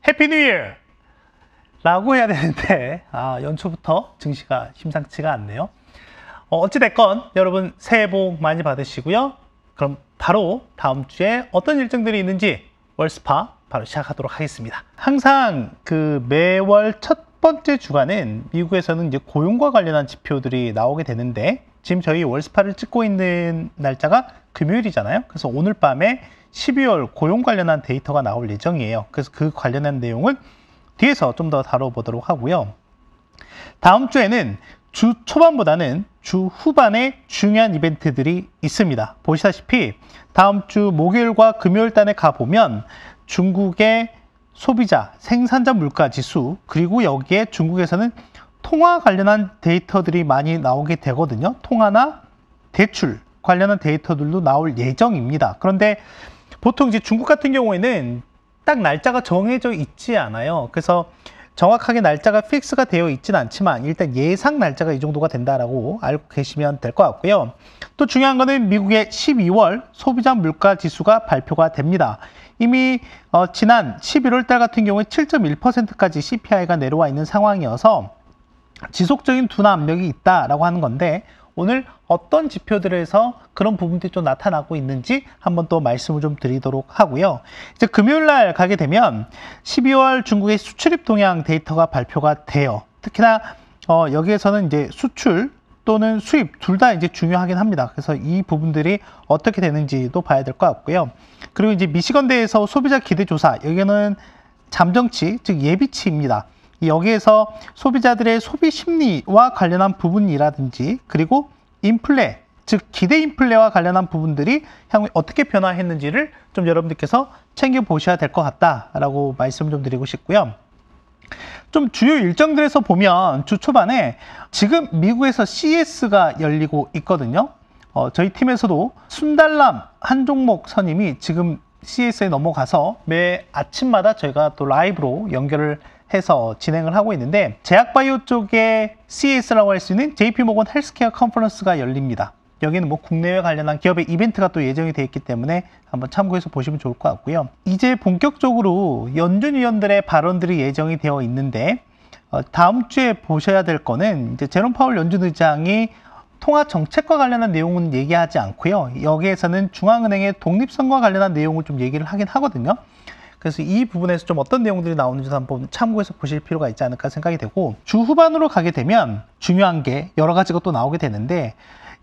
해피 뉴 이어! 라고 해야 되는데 연초부터 증시가 심상치가 않네요. 어찌됐건 여러분 새해 복 많이 받으시고요. 그럼 바로 다음 주에 어떤 일정들이 있는지 월스파 바로 시작하도록 하겠습니다. 항상 매월 첫 번째 주간은 미국에서는 이제 고용과 관련한 지표들이 나오게 되는데, 지금 저희 월스파를 찍고 있는 날짜가 금요일이잖아요. 그래서 오늘 밤에 12월 고용 관련한 데이터가 나올 예정이에요. 그래서 그 관련한 내용은 뒤에서 좀 더 다뤄보도록 하고요. 다음 주에는 주 초반보다는 주 후반에 중요한 이벤트들이 있습니다. 보시다시피 다음 주 목요일과 금요일 단에 가보면 중국의 소비자 생산자 물가 지수, 그리고 여기에 중국에서는 통화 관련한 데이터들이 많이 나오게 되거든요. 통화나 대출 관련한 데이터들도 나올 예정입니다. 그런데 보통 이제 중국 같은 경우에는 딱 날짜가 정해져 있지 않아요. 그래서 정확하게 날짜가 픽스가 되어 있지는 않지만 일단 예상 날짜가 이 정도가 된다라고 알고 계시면 될 것 같고요. 또 중요한 거는 미국의 12월 소비자 물가 지수가 발표가 됩니다. 이미 지난 11월 달 같은 경우에 7.1%까지 CPI가 내려와 있는 상황이어서 지속적인 둔화 압력이 있다라고 하는 건데, 오늘 어떤 지표들에서 그런 부분들이 좀 나타나고 있는지 한번 또 말씀을 좀 드리도록 하고요. 이제 금요일 날 가게 되면 12월 중국의 수출입 동향 데이터가 발표가 돼요. 특히나 여기에서는 이제 수출 또는 수입 둘 다 이제 중요하긴 합니다. 그래서 이 부분들이 어떻게 되는지도 봐야 될 것 같고요. 그리고 이제 미시건대에서 소비자 기대 조사, 여기는 잠정치, 즉 예비치입니다. 여기에서 소비자들의 소비 심리와 관련한 부분이라든지, 그리고 인플레, 즉 기대 인플레와 관련한 부분들이 향후에 어떻게 변화했는지를 좀 여러분들께서 챙겨보셔야 될 것 같다라고 말씀 좀 드리고 싶고요. 좀 주요 일정들에서 보면 주 초반에 지금 미국에서 CES가 열리고 있거든요. 저희 팀에서도 순달람 한 종목 선임이 지금 CES에 넘어가서 매 아침마다 저희가 또 라이브로 연결을 해서 진행을 하고 있는데, 제약바이오 쪽에 CES라고 할 수 있는 JP모건 헬스케어 컨퍼런스가 열립니다. 여기는 뭐 국내외 관련한 기업의 이벤트가 또 예정이 되어 있기 때문에 한번 참고해서 보시면 좋을 것 같고요. 이제 본격적으로 연준 위원들의 발언들이 예정이 되어 있는데, 다음 주에 보셔야 될 거는 이제 제롬 파월 연준 의장이 통화 정책과 관련한 내용은 얘기하지 않고요. 여기에서는 중앙은행의 독립성과 관련한 내용을 좀 얘기를 하긴 하거든요. 그래서 이 부분에서 좀 어떤 내용들이 나오는지 한번 참고해서 보실 필요가 있지 않을까 생각이 되고, 주 후반으로 가게 되면 중요한 게 여러 가지가 또 나오게 되는데,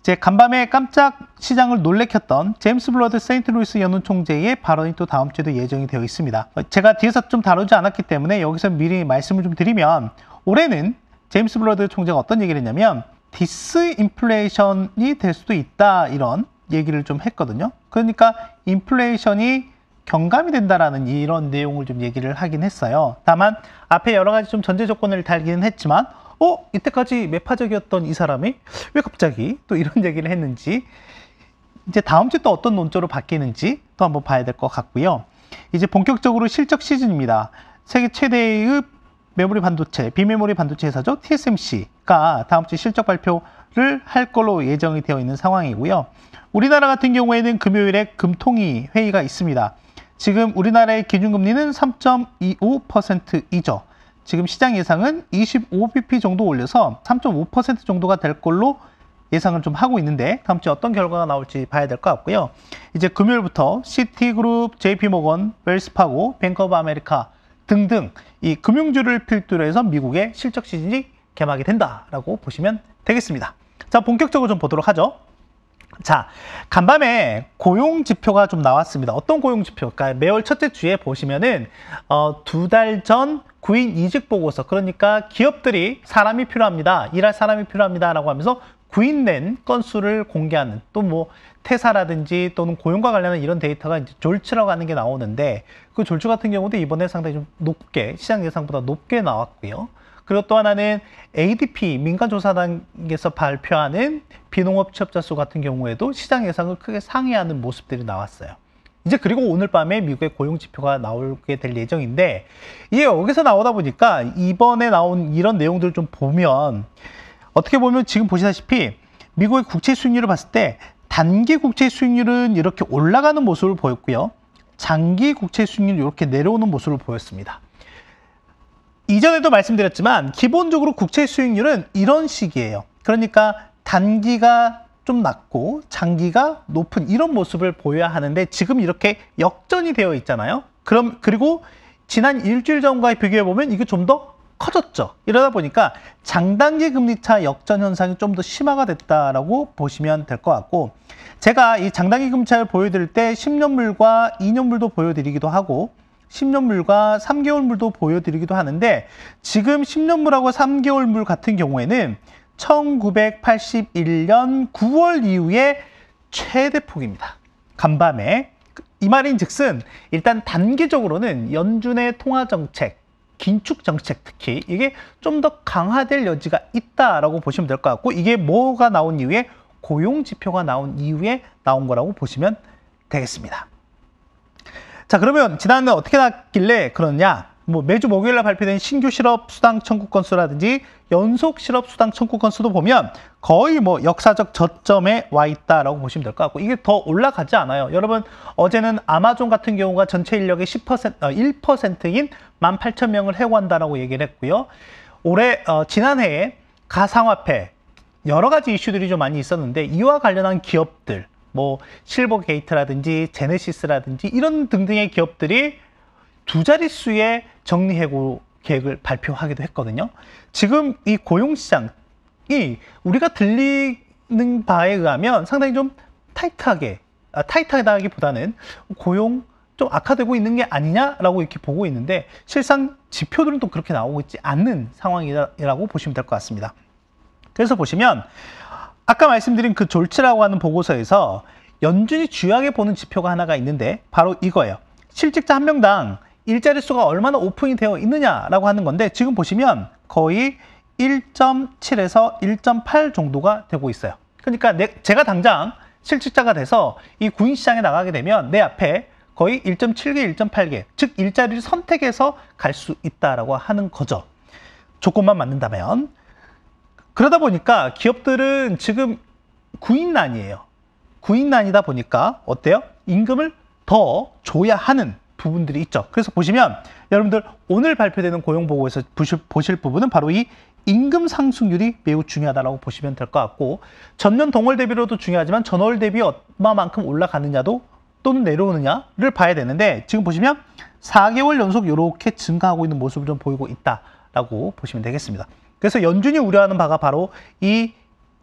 이제 간밤에 깜짝 시장을 놀래켰던 제임스 블러드 세인트루이스 연은 총재의 발언이 또 다음 주에도 예정이 되어 있습니다. 제가 뒤에서 좀 다루지 않았기 때문에 여기서 미리 말씀을 좀 드리면, 올해는 제임스 블러드 총재가 어떤 얘기를 했냐면 디스인플레이션이 될 수도 있다, 이런 얘기를 좀 했거든요. 그러니까 인플레이션이 경감이 된다라는 이런 내용을 좀 얘기를 하긴 했어요. 다만 앞에 여러 가지 좀 전제 조건을 달기는 했지만 이때까지 매파적이었던 이 사람이 왜 갑자기 또 이런 얘기를 했는지, 이제 다음 주에 또 어떤 논조로 바뀌는지 또 한번 봐야 될 것 같고요. 이제 본격적으로 실적 시즌입니다. 세계 최대의 메모리 반도체, 비메모리 반도체 회사죠. TSMC가 다음 주 실적 발표를 할 걸로 예정이 되어 있는 상황이고요. 우리나라 같은 경우에는 금요일에 금통위 회의가 있습니다. 지금 우리나라의 기준금리는 3.25%이죠. 지금 시장 예상은 25bp 정도 올려서 3.5% 정도가 될 걸로 예상을 좀 하고 있는데, 다음 주에 어떤 결과가 나올지 봐야 될 것 같고요. 이제 금요일부터 시티그룹, JP모건, 웰스파고, 뱅크 오브 아메리카 등등 이 금융주를 필두로 해서 미국의 실적 시즌이 개막이 된다라고 보시면 되겠습니다. 자, 본격적으로 좀 보도록 하죠. 자, 간밤에 고용 지표가 좀 나왔습니다. 어떤 고용 지표일까요? 매월 첫째 주에 보시면은 두 달 전 구인 이직 보고서, 그러니까 기업들이 사람이 필요합니다, 일할 사람이 필요합니다 라고 하면서 구인낸 건수를 공개하는, 또 뭐 퇴사라든지 또는 고용과 관련한 이런 데이터가 이제 졸츠라고 하는 게 나오는데, 그 졸츠 같은 경우도 이번에 상당히 좀 높게, 시장 예상보다 높게 나왔고요. 그리고 또 하나는 ADP 민간조사단에서 발표하는 비농업 취업자 수 같은 경우에도 시장 예상을 크게 상회하는 모습들이 나왔어요. 이제 그리고 오늘 밤에 미국의 고용 지표가 나오게 될 예정인데, 이게 여기서 나오다 보니까 이번에 나온 이런 내용들을 좀 보면, 어떻게 보면 지금 보시다시피 미국의 국채 수익률을 봤을 때 단기 국채 수익률은 이렇게 올라가는 모습을 보였고요. 장기 국채 수익률이 이렇게 내려오는 모습을 보였습니다. 이전에도 말씀드렸지만 기본적으로 국채 수익률은 이런 식이에요. 그러니까 단기가 좀 낮고 장기가 높은 이런 모습을 보여야 하는데 지금 이렇게 역전이 되어 있잖아요. 그리고 지난 일주일 전과 비교해 보면 이게 좀 더 커졌죠. 이러다 보니까 장단기 금리차 역전 현상이 좀 더 심화가 됐다라고 보시면 될 것 같고, 제가 이 장단기 금리차를 보여드릴 때 10년물과 2년물도 보여드리기도 하고 10년물과 3개월물도 보여드리기도 하는데, 지금 10년물하고 3개월물 같은 경우에는 1981년 9월 이후에 최대폭입니다. 간밤에. 이 말인즉슨 일단 단기적으로는 연준의 통화정책, 긴축정책 특히 이게 좀 더 강화될 여지가 있다라고 보시면 될 것 같고, 이게 뭐가 나온 이후에 고용지표가 나온 이후에 나온 거라고 보시면 되겠습니다. 자, 그러면 지난해 어떻게 났길래 그러냐? 뭐 매주 목요일날 발표된 신규 실업 수당 청구 건수라든지 연속 실업 수당 청구 건수도 보면 거의 뭐 역사적 저점에 와 있다라고 보시면 될 것 같고, 이게 더 올라가지 않아요. 여러분, 어제는 아마존 같은 경우가 전체 인력의 1%인 18,000명을 해고한다라고 얘기를 했고요. 올해 지난해에 가상화폐 여러 가지 이슈들이 좀 많이 있었는데, 이와 관련한 기업들, 뭐 실버게이트라든지 제네시스라든지 이런 등등의 기업들이 두 자릿수의 정리해고 계획을 발표하기도 했거든요. 지금 이 고용시장이 우리가 들리는 바에 의하면 상당히 좀 타이트하다기보다는 고용 좀 악화되고 있는 게 아니냐라고 이렇게 보고 있는데, 실상 지표들은 또 그렇게 나오고 있지 않는 상황이라고 보시면 될 것 같습니다. 그래서 보시면 아까 말씀드린 그 졸치라고 하는 보고서에서 연준이 주요하게 보는 지표가 하나가 있는데 바로 이거예요. 실직자 한 명당 일자리 수가 얼마나 오픈이 되어 있느냐라고 하는 건데, 지금 보시면 거의 1.7에서 1.8 정도가 되고 있어요. 그러니까 제가 당장 실직자가 돼서 이 구인시장에 나가게 되면 내 앞에 거의 1.7개, 1.8개, 즉 일자리를 선택해서 갈 수 있다라고 하는 거죠. 조건만 맞는다면. 그러다 보니까 기업들은 지금 구인난이에요. 구인난이다 보니까 어때요? 임금을 더 줘야 하는 부분들이 있죠. 그래서 보시면 여러분들 오늘 발표되는 고용보고에서 보실 부분은 바로 이 임금 상승률이 매우 중요하다고 보시면 될 것 같고, 전년 동월 대비로도 중요하지만 전월 대비 얼마만큼 올라가느냐도 또는 내려오느냐를 봐야 되는데, 지금 보시면 4개월 연속 이렇게 증가하고 있는 모습을 좀 보이고 있다라고 보시면 되겠습니다. 그래서 연준이 우려하는 바가 바로 이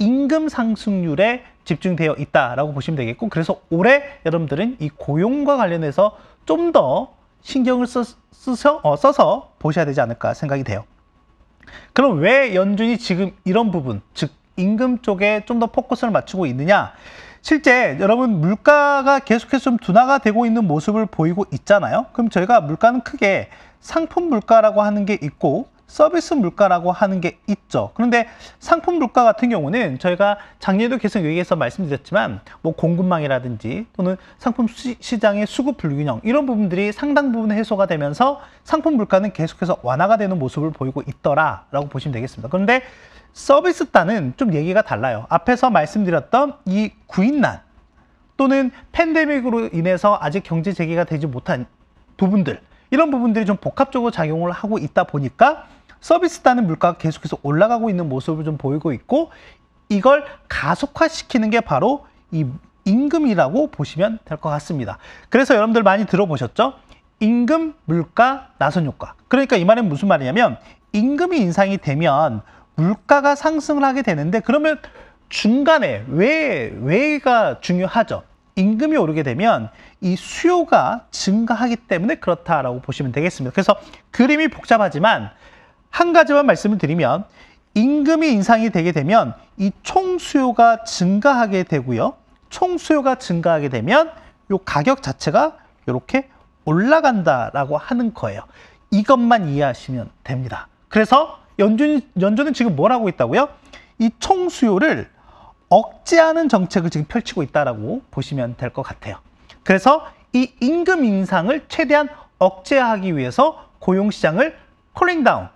임금 상승률에 집중되어 있다라고 보시면 되겠고, 그래서 올해 여러분들은 이 고용과 관련해서 좀 더 신경을 써서 보셔야 되지 않을까 생각이 돼요. 그럼 왜 연준이 지금 이런 부분, 즉 임금 쪽에 좀 더 포커스를 맞추고 있느냐? 실제 여러분 물가가 계속해서 좀 둔화가 되고 있는 모습을 보이고 있잖아요. 그럼 저희가 물가는 크게 상품 물가라고 하는 게 있고 서비스 물가라고 하는 게 있죠. 그런데 상품 물가 같은 경우는 저희가 작년에도 계속 여기에서 말씀드렸지만 뭐 공급망이라든지 또는 상품 시장의 수급 불균형 이런 부분들이 상당 부분 해소가 되면서 상품 물가는 계속해서 완화가 되는 모습을 보이고 있더라라고 보시면 되겠습니다. 그런데 서비스 단은 좀 얘기가 달라요. 앞에서 말씀드렸던 이 구인난 또는 팬데믹으로 인해서 아직 경제 재개가 되지 못한 부분들, 이런 부분들이 좀 복합적으로 작용을 하고 있다 보니까 서비스 단은 물가가 계속해서 올라가고 있는 모습을 좀 보이고 있고, 이걸 가속화시키는 게 바로 이 임금이라고 보시면 될 것 같습니다. 그래서 여러분들 많이 들어보셨죠? 임금, 물가, 나선 효과. 그러니까 이 말은 무슨 말이냐면 임금이 인상이 되면 물가가 상승을 하게 되는데, 그러면 중간에 왜가 중요하죠. 임금이 오르게 되면 이 수요가 증가하기 때문에 그렇다라고 보시면 되겠습니다. 그래서 그림이 복잡하지만 한 가지만 말씀을 드리면, 임금이 인상이 되게 되면 이 총수요가 증가하게 되고요. 총수요가 증가하게 되면 이 가격 자체가 이렇게 올라간다라고 하는 거예요. 이것만 이해하시면 됩니다. 그래서 연준은 지금 뭘 하고 있다고요? 이 총수요를 억제하는 정책을 지금 펼치고 있다라고 보시면 될 것 같아요. 그래서 이 임금 인상을 최대한 억제하기 위해서 고용시장을 쿨링 다운,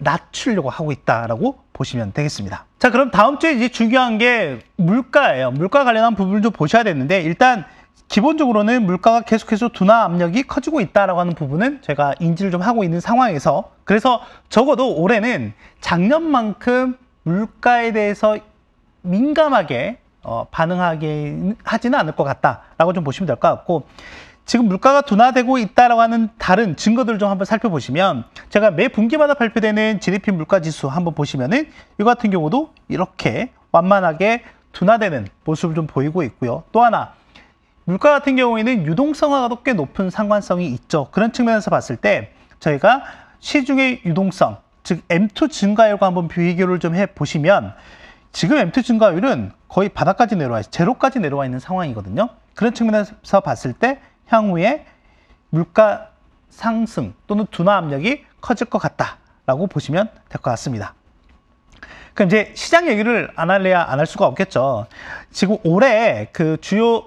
낮추려고 하고 있다라고 보시면 되겠습니다. 자, 그럼 다음 주에 이제 중요한 게 물가예요. 물가 관련한 부분을 좀 보셔야 되는데, 일단 기본적으로는 물가가 계속해서 둔화 압력이 커지고 있다라고 하는 부분은 제가 인지를 좀 하고 있는 상황에서, 그래서 적어도 올해는 작년만큼 물가에 대해서 민감하게 반응하게 하지는 않을 것 같다라고 좀 보시면 될 것 같고, 지금 물가가 둔화되고 있다라고 하는 다른 증거들 좀 한번 살펴보시면, 제가 매 분기마다 발표되는 GDP 물가지수 한번 보시면은 이 같은 경우도 이렇게 완만하게 둔화되는 모습을 좀 보이고 있고요. 또 하나, 물가 같은 경우에는 유동성화도 꽤 높은 상관성이 있죠. 그런 측면에서 봤을 때 저희가 시중의 유동성, 즉 M2 증가율과 한번 비교를 좀 해보시면, 지금 M2 증가율은 거의 바닥까지 내려와 있어요. 제로까지 내려와 있는 상황이거든요. 그런 측면에서 봤을 때 향후에 물가 상승 또는 둔화 압력이 커질 것 같다라고 보시면 될 것 같습니다. 그럼 이제 시장 얘기를 안 할래야 안 할 수가 없겠죠. 지금 올해 그 주요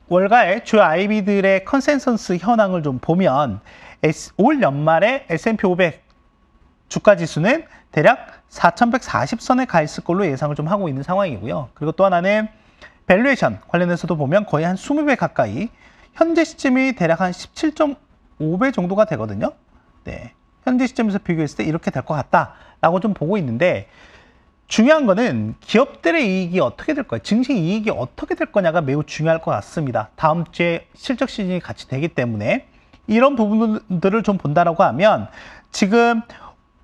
월가의 주요 IB들의 컨센서스 현황을 좀 보면, 올 연말에 S&P 500 주가 지수는 대략 4,140선에 가 있을 걸로 예상을 좀 하고 있는 상황이고요. 그리고 또 하나는 밸류에이션 관련해서도 보면 거의 한 20배 가까이, 현재 시점이 대략 한 17.5배 정도가 되거든요. 네, 현재 시점에서 비교했을 때 이렇게 될 것 같다라고 좀 보고 있는데, 중요한 거는 기업들의 이익이 어떻게 될 거예요. 증시 이익이 어떻게 될 거냐가 매우 중요할 것 같습니다. 다음 주에 실적 시즌이 같이 되기 때문에 이런 부분들을 좀 본다라고 하면, 지금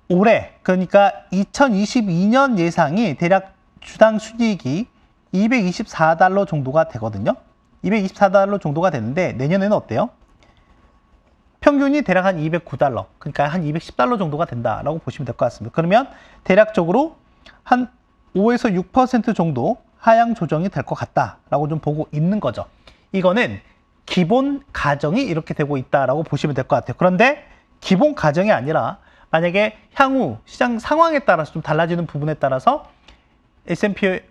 올해, 그러니까 2022년 예상이 대략 주당 순이익이 224달러 정도가 되거든요. 224달러 정도가 되는데, 내년에는 어때요? 평균이 대략 한 209달러, 그러니까 한 210달러 정도가 된다라고 보시면 될 것 같습니다. 그러면 대략적으로 한 5에서 6% 정도 하향 조정이 될 것 같다라고 좀 보고 있는 거죠. 이거는 기본 가정이 이렇게 되고 있다라고 보시면 될 것 같아요. 그런데 기본 가정이 아니라 만약에 향후 시장 상황에 따라서 좀 달라지는 부분에 따라서 S&P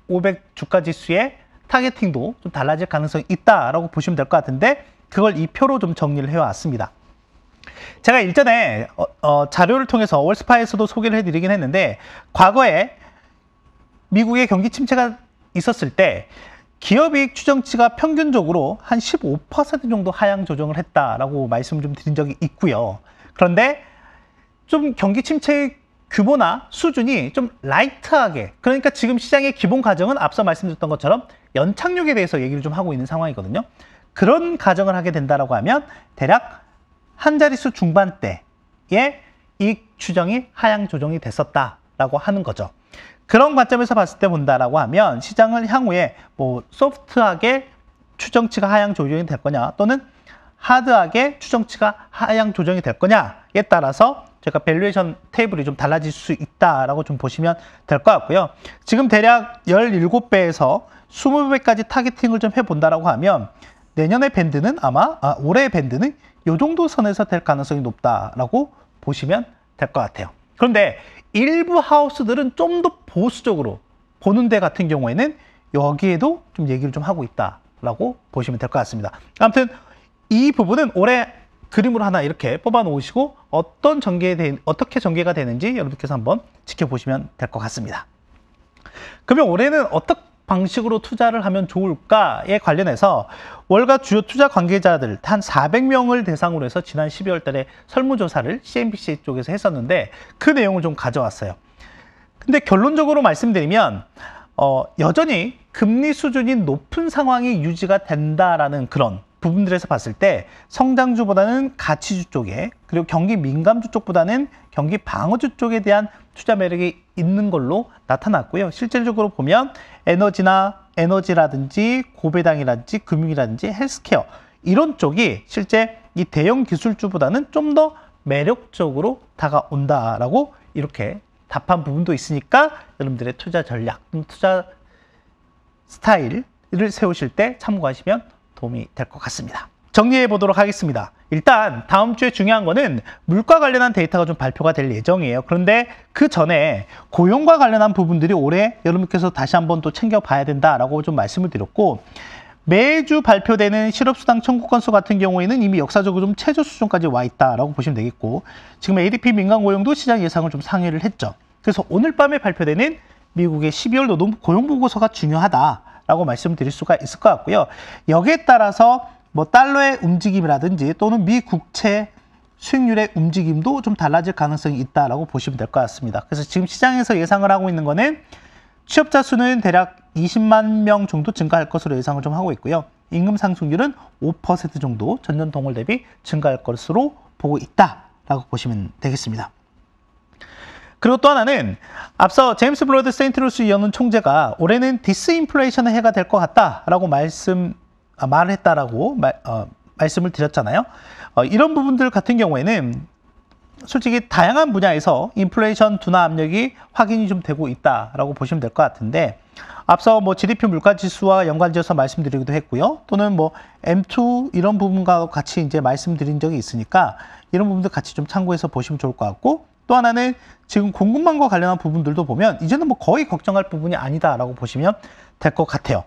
500 주가 지수의 타겟팅도 좀 달라질 가능성이 있다라고 보시면 될 것 같은데, 그걸 이 표로 좀 정리를 해왔습니다. 제가 일전에 자료를 통해서 월스파에서도 소개를 해드리긴 했는데, 과거에 미국의 경기 침체가 있었을 때 기업이익 추정치가 평균적으로 한 15% 정도 하향 조정을 했다라고 말씀을 좀 드린 적이 있고요. 그런데 좀 경기 침체의 규모나 수준이 좀 라이트하게, 그러니까 지금 시장의 기본 가정은 앞서 말씀드렸던 것처럼 연착륙에 대해서 얘기를 좀 하고 있는 상황이거든요. 그런 가정을 하게 된다라고 하면 대략 한 자릿수 중반대의 이익 추정이 하향 조정이 됐었다라고 하는 거죠. 그런 관점에서 봤을 때 본다라고 하면, 시장을 향후에 뭐 소프트하게 추정치가 하향 조정이 될 거냐, 또는 하드하게 추정치가 하향 조정이 될 거냐에 따라서 제가 밸류에이션 테이블이 좀 달라질 수 있다라고 좀 보시면 될 것 같고요. 지금 대략 17배에서 20배까지 타겟팅을 좀 해본다라고 하면, 내년의 밴드는 아마, 올해의 밴드는 이 정도 선에서 될 가능성이 높다라고 보시면 될 것 같아요. 그런데 일부 하우스들은 좀 더 보수적으로 보는 데 같은 경우에는 여기에도 좀 얘기를 좀 하고 있다라고 보시면 될 것 같습니다. 아무튼 이 부분은 올해 그림으로 하나 이렇게 뽑아 놓으시고, 어떻게 전개가 되는지 여러분께서 한번 지켜보시면 될 것 같습니다. 그러면 올해는 어떤 방식으로 투자를 하면 좋을까에 관련해서 월가 주요 투자 관계자들 한 400명을 대상으로 해서 지난 12월 달에 설문조사를 CNBC 쪽에서 했었는데, 그 내용을 좀 가져왔어요. 근데 결론적으로 말씀드리면 여전히 금리 수준이 높은 상황이 유지가 된다라는 그런 부분들에서 봤을 때 성장주보다는 가치주 쪽에, 그리고 경기 민감주 쪽보다는 경기 방어주 쪽에 대한 투자 매력이 있는 걸로 나타났고요. 실질적으로 보면 에너지라든지 고배당이라든지 금융이라든지 헬스케어, 이런 쪽이 실제 이 대형 기술주보다는 좀 더 매력적으로 다가온다라고 이렇게 답한 부분도 있으니까, 여러분들의 투자 전략, 투자 스타일을 세우실 때 참고하시면 도움이 될 것 같습니다. 정리해 보도록 하겠습니다. 일단 다음 주에 중요한 거는 물가 관련한 데이터가 좀 발표가 될 예정이에요. 그런데 그 전에 고용과 관련한 부분들이 올해 여러분께서 다시 한번 또 챙겨봐야 된다라고 좀 말씀을 드렸고, 매주 발표되는 실업수당 청구 건수 같은 경우에는 이미 역사적으로 좀 최저 수준까지 와 있다라고 보시면 되겠고, 지금 ADP 민간 고용도 시장 예상을 좀 상회를 했죠. 그래서 오늘 밤에 발표되는 미국의 12월 노동 고용 보고서가 중요하다 라고 말씀드릴 수가 있을 것 같고요. 여기에 따라서 뭐 달러의 움직임이라든지 또는 미 국채 수익률의 움직임도 좀 달라질 가능성이 있다라고 보시면 될 것 같습니다. 그래서 지금 시장에서 예상을 하고 있는 거는 취업자 수는 대략 20만 명 정도 증가할 것으로 예상을 좀 하고 있고요. 임금 상승률은 5% 정도 전년 동월 대비 증가할 것으로 보고 있다라고 보시면 되겠습니다. 그리고 또 하나는 앞서 제임스 블러드 세인트루스 연은 총재가 올해는 디스인플레이션의 해가 될 것 같다라고 말을 했다라고 말씀을 드렸잖아요. 이런 부분들 같은 경우에는 솔직히 다양한 분야에서 인플레이션 둔화 압력이 확인이 좀 되고 있다라고 보시면 될 것 같은데 앞서 뭐 GDP 물가 지수와 연관지어서 말씀드리기도 했고요. 또는 뭐 M2 이런 부분과 같이 이제 말씀드린 적이 있으니까 이런 부분들 같이 좀 참고해서 보시면 좋을 것 같고 또 하나는 지금 공급망과 관련한 부분들도 보면 이제는 뭐 거의 걱정할 부분이 아니다라고 보시면 될 것 같아요.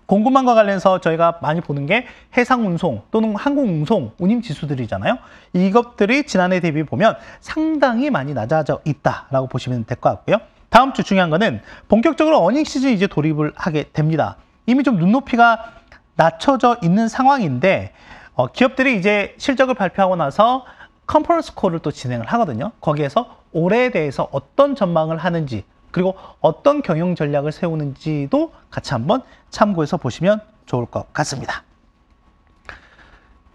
공급망과 관련해서 저희가 많이 보는 게 해상운송 또는 항공운송 운임 지수들이잖아요. 이것들이 지난해 대비 보면 상당히 많이 낮아져 있다라고 보시면 될 것 같고요. 다음 주 중요한 거는 본격적으로 어닝 시즌 이제 돌입을 하게 됩니다. 이미 좀 눈높이가 낮춰져 있는 상황인데 기업들이 이제 실적을 발표하고 나서 컨퍼런스 콜을 또 진행을 하거든요. 거기에서 올해에 대해서 어떤 전망을 하는지 그리고 어떤 경영 전략을 세우는지도 같이 한번 참고해서 보시면 좋을 것 같습니다.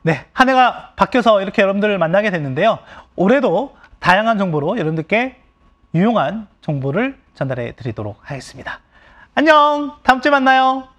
네, 한 해가 바뀌어서 이렇게 여러분들을 만나게 됐는데요. 올해도 다양한 정보로 여러분들께 유용한 정보를 전달해 드리도록 하겠습니다. 안녕! 다음 주에 만나요.